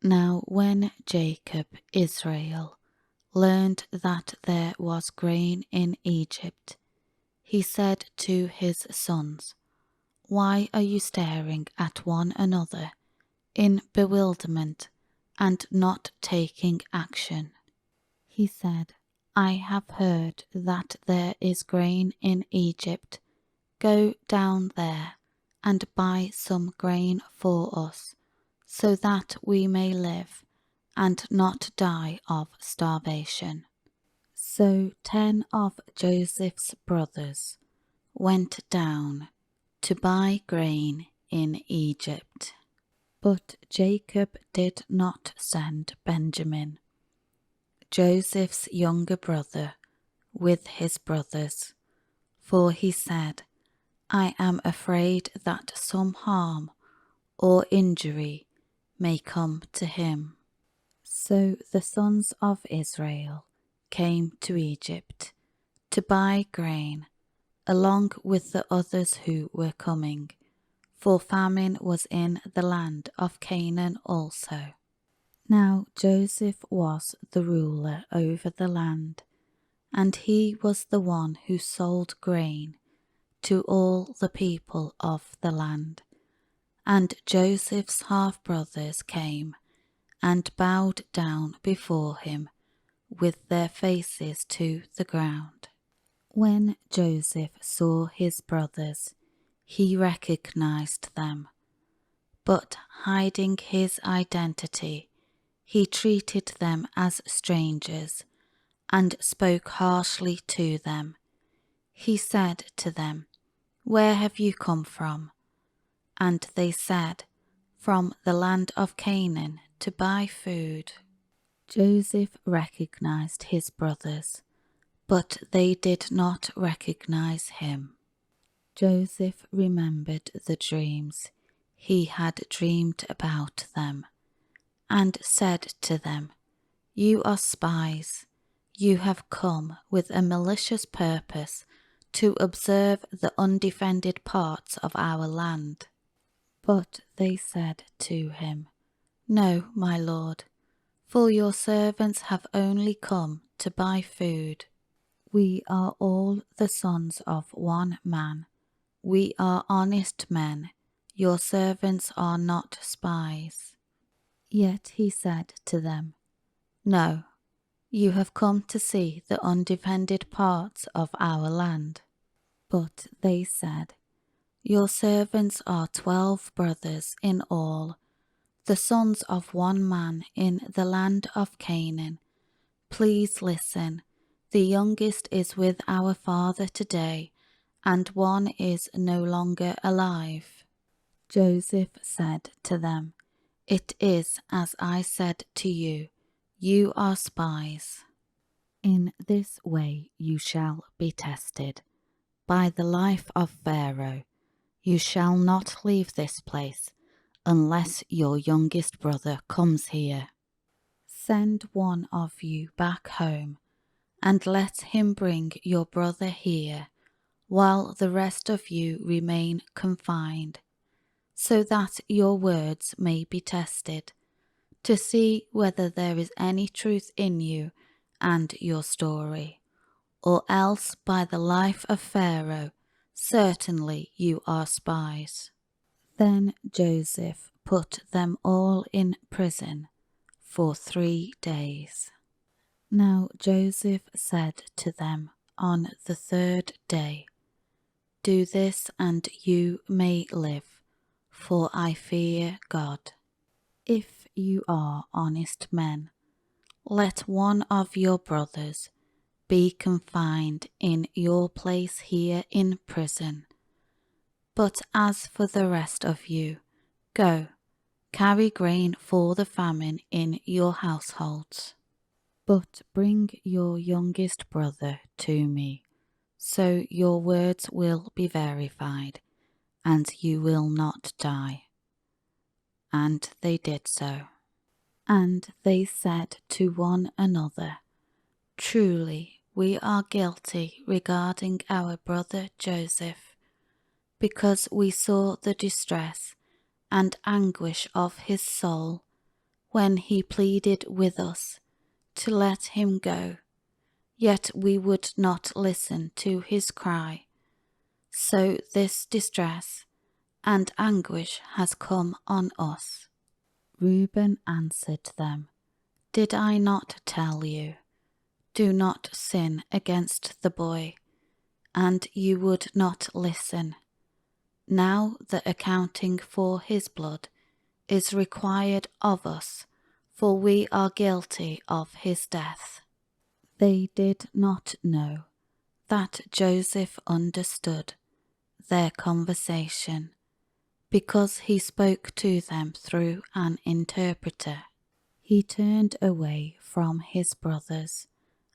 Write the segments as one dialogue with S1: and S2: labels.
S1: Now when Jacob, Israel, learned that there was grain in Egypt, he said to his sons, "Why are you staring at one another in bewilderment and not taking action?" He said, "I have heard that there is grain in Egypt. Go down there and buy some grain for us, so that we may live and not die of starvation." So 10 of Joseph's brothers went down to buy grain in Egypt. But Jacob did not send Benjamin, Joseph's younger brother, with his brothers, for he said, "I am afraid that some harm or injury may come to him." So the sons of Israel came to Egypt to buy grain, along with the others who were coming, for famine was in the land of Canaan also. Now Joseph was the ruler over the land, and he was the one who sold grain to all the people of the land. And Joseph's half-brothers came and bowed down before him with their faces to the ground. When Joseph saw his brothers, he recognized them, but hiding his identity, he treated them as strangers and spoke harshly to them. He said to them, "Where have you come from?" And they said, "From the land of Canaan to buy food." Joseph recognized his brothers, but they did not recognize him. Joseph remembered the dreams he had dreamed about them, and said to them, "You are spies. You have come with a malicious purpose to observe the undefended parts of our land." But they said to him, "No, my lord, for your servants have only come to buy food. We are all the sons of one man. We are honest men. Your servants are not spies." Yet he said to them, "No, you have come to see the undefended parts of our land." But they said, "Your servants are 12 brothers in all, the sons of one man in the land of Canaan. Please listen. The youngest is with our father today, and one is no longer alive." Joseph said to them, "It is as I said to you. You are spies. In this way you shall be tested. By the life of Pharaoh, you shall not leave this place unless your youngest brother comes here. Send one of you back home, and let him bring your brother here, while the rest of you remain confined, so that your words may be tested, to see whether there is any truth in you and your story, or else by the life of Pharaoh, certainly you are spies." Then Joseph put them all in prison for 3 days. Now Joseph said to them on the 3rd day, "Do this and you may live, for I fear God. If you are honest men, let one of your brothers be confined in your place here in prison. But as for the rest of you, go, carry grain for the famine in your households. But bring your youngest brother to me, so your words will be verified, and you will not die." And they did so. And they said to one another, "Truly, we are guilty regarding our brother Joseph, because we saw the distress and anguish of his soul when he pleaded with us to let him go, yet we would not listen to his cry. So this distress and anguish has come on us." Reuben answered them, "Did I not tell you, do not sin against the boy? And you would not listen. Now the accounting for his blood is required of us, for we are guilty of his death." They did not know that Joseph understood their conversation, because he spoke to them through an interpreter. He turned away from his brothers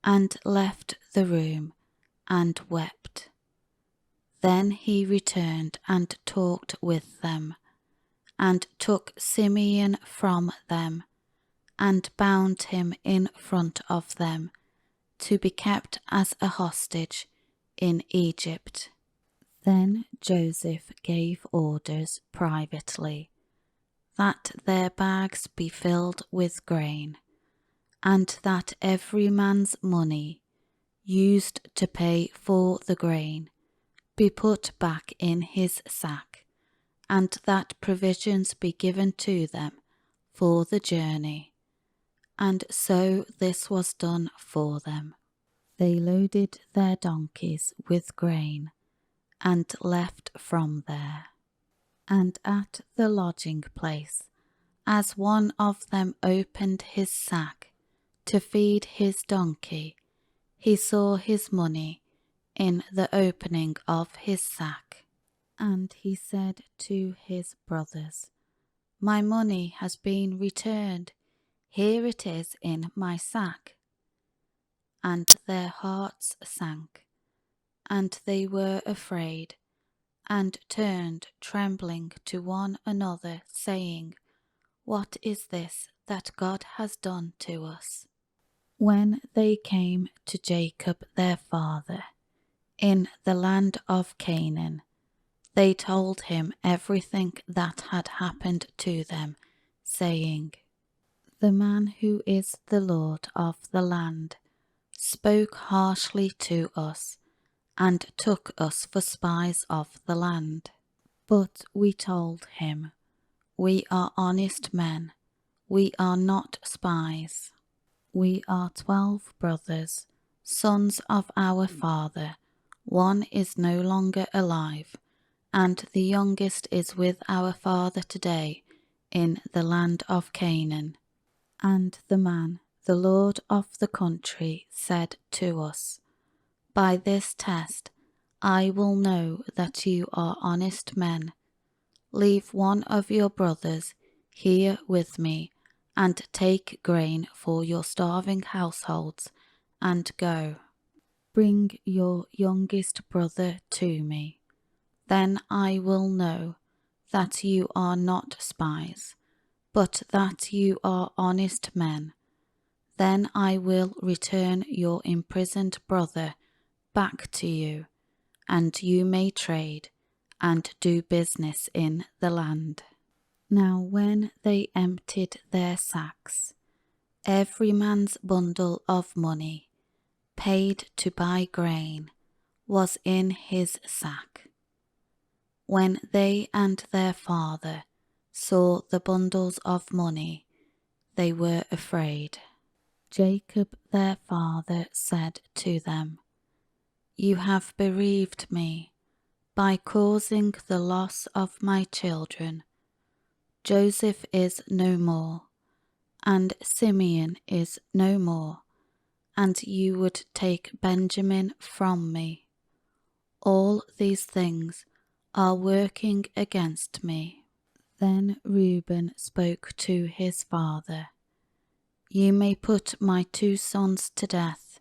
S1: and left the room and wept. Then he returned and talked with them, and took Simeon from them, and bound him in front of them, to be kept as a hostage in Egypt. Then Joseph gave orders privately that their bags be filled with grain, and that every man's money used to pay for the grain be put back in his sack, and that provisions be given to them for the journey. And so this was done for them. They loaded their donkeys with grain and left from there. And at the lodging place, as one of them opened his sack to feed his donkey, he saw his money in the opening of his sack. And he said to his brothers, "My money has been returned. Here it is in my sack." And their hearts sank, and they were afraid, and turned trembling to one another, saying, "What is this that God has done to us?" When they came to Jacob their father in the land of Canaan, they told him everything that had happened to them, saying, "The man who is the lord of the land spoke harshly to us, and took us for spies of the land." But we told him, "We are honest men, we are not spies. We are 12 brothers, sons of our father. One is no longer alive, and the youngest is with our father today in the land of Canaan." And the man, the lord of the country, said to us, "By this test I will know that you are honest men. Leave one of your brothers here with me, and take grain for your starving households, and go. Bring your youngest brother to me. Then I will know that you are not spies, but that you are honest men. Then I will return your imprisoned brother back to you, and you may trade and do business in the land." Now when they emptied their sacks, every man's bundle of money, paid to buy grain, was in his sack. When they and their father saw the bundles of money, they were afraid. Jacob their father said to them, "You have bereaved me by causing the loss of my children. Joseph is no more, and Simeon is no more, and you would take Benjamin from me. All these things are working against me." Then Reuben spoke to his father, "You may put my 2 sons to death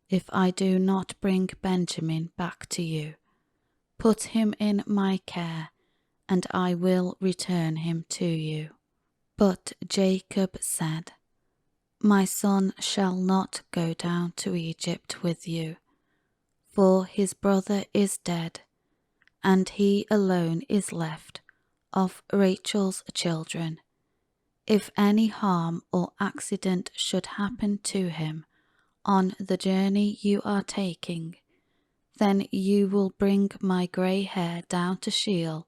S1: if I do not bring Benjamin back to you. Put him in my care, and I will return him to you." But Jacob said, "My son shall not go down to Egypt with you, for his brother is dead, and he alone is left of Rachel's children. If any harm or accident should happen to him on the journey you are taking, then you will bring my grey hair down to Sheol,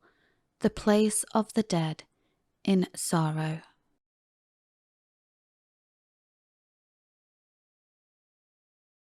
S1: the place of the dead, in sorrow.